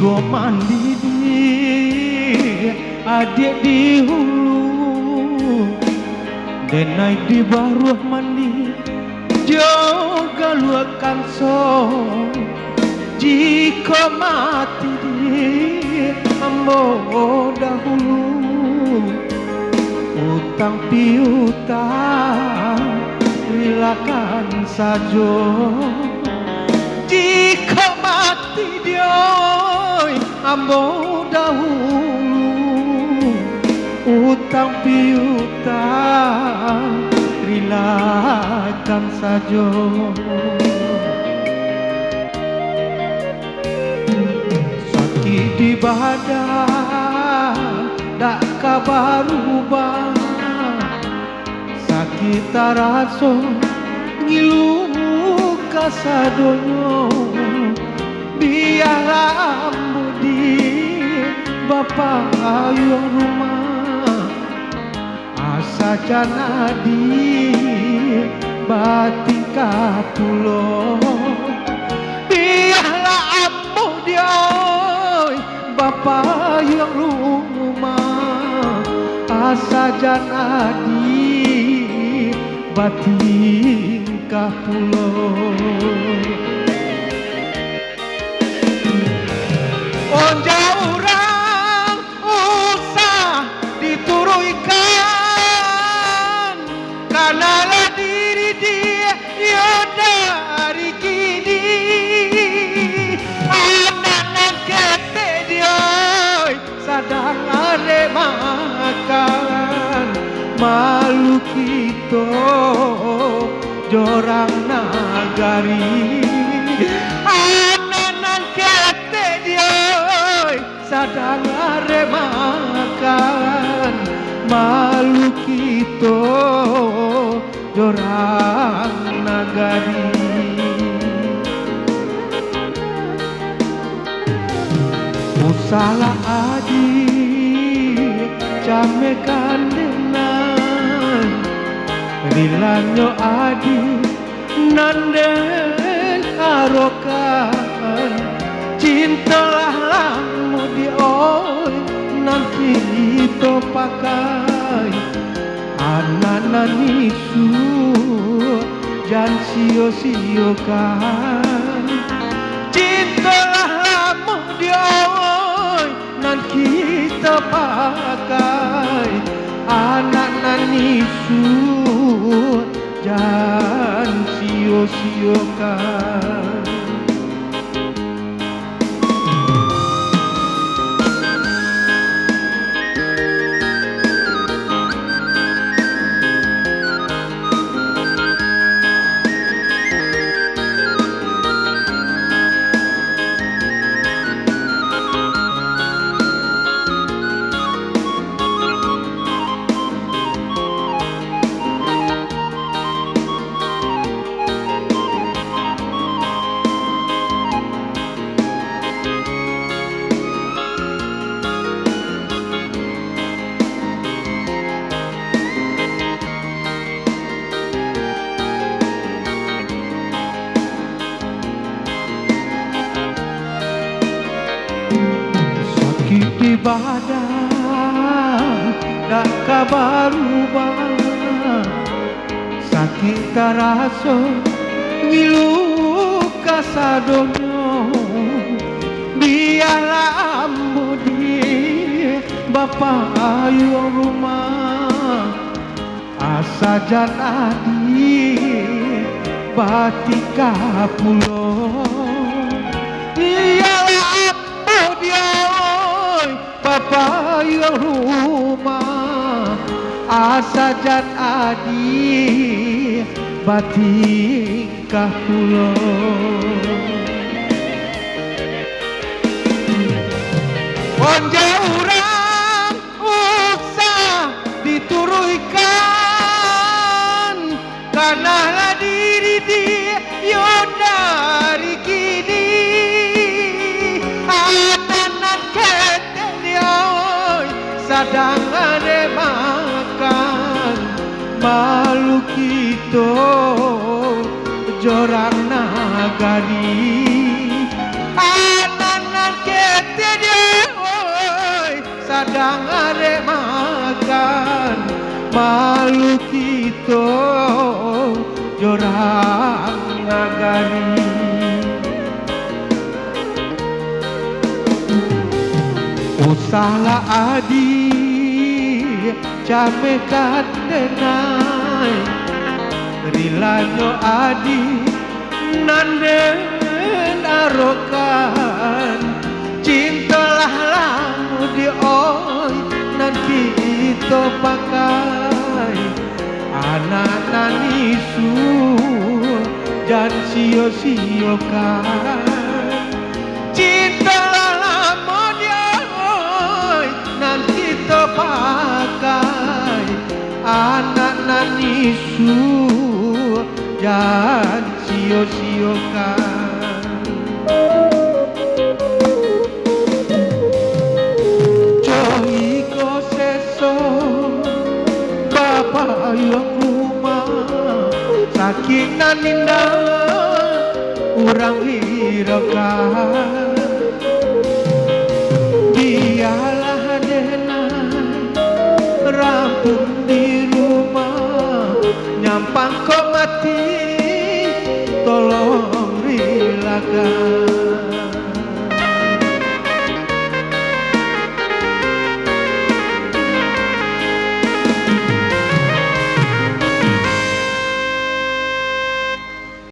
Jiko mandi di adik di hulu, denai di baruah mandi juga luakan so. Jika mati di ambo dahulu, utang piutang relakan sajo. Jika mati dia ambo dahulu, utang piutang relakan sajo. Sakit di badan dak kabar ubah, sakit taraso ngilu kasadonyo. Biarlah budi bapa ayong rumah, asa janadi batika pulo. Biarlah budi bapa ayong rumah, asa janadi batika pulo. Onja orang usah dituruikan, kanalah diri dia yo dari kini. Anak-anak kete dia sadang ada makan, malu kita jorang nagari. Sadang are makan, malu kita jorang nagari. Usalah adi came kandenan, rilanyo adi nanden karokan. Cintalah lamu di oi nanti itu pakai anak-anak nisu jangan sio-siokan. Cintalah lamu di oi nanti kita pakai anak-anak nisu jangan sio-siokan. Di badan dak kabar ubah, sakit taraso ngilu kasadonyo. Biarlah budi bapa ayong rumah, asa janadi batika pulo. Bapa yang rumah, asa jan adi batika pulo. Onja orang usah dituruikan, kanalah diri dia yo dari kini. Sadang ada makan, malu kita jorang nagari. Anak-anak kita sadang arek makan malu kita jorang nagari. Usahlah adi came kadenai rilanyo adi nanden arokan cintalah lamu di oi nanti kita pakai anak nanisu dan sio-siokan cintalah lamu di oi nanti kita pakai anak nanisu dan sio-siokan. Iko seso bapak yang rumah saking naninda urang hirakan dialah denai rampung di rumah nyampang kok mati tolong rilakan.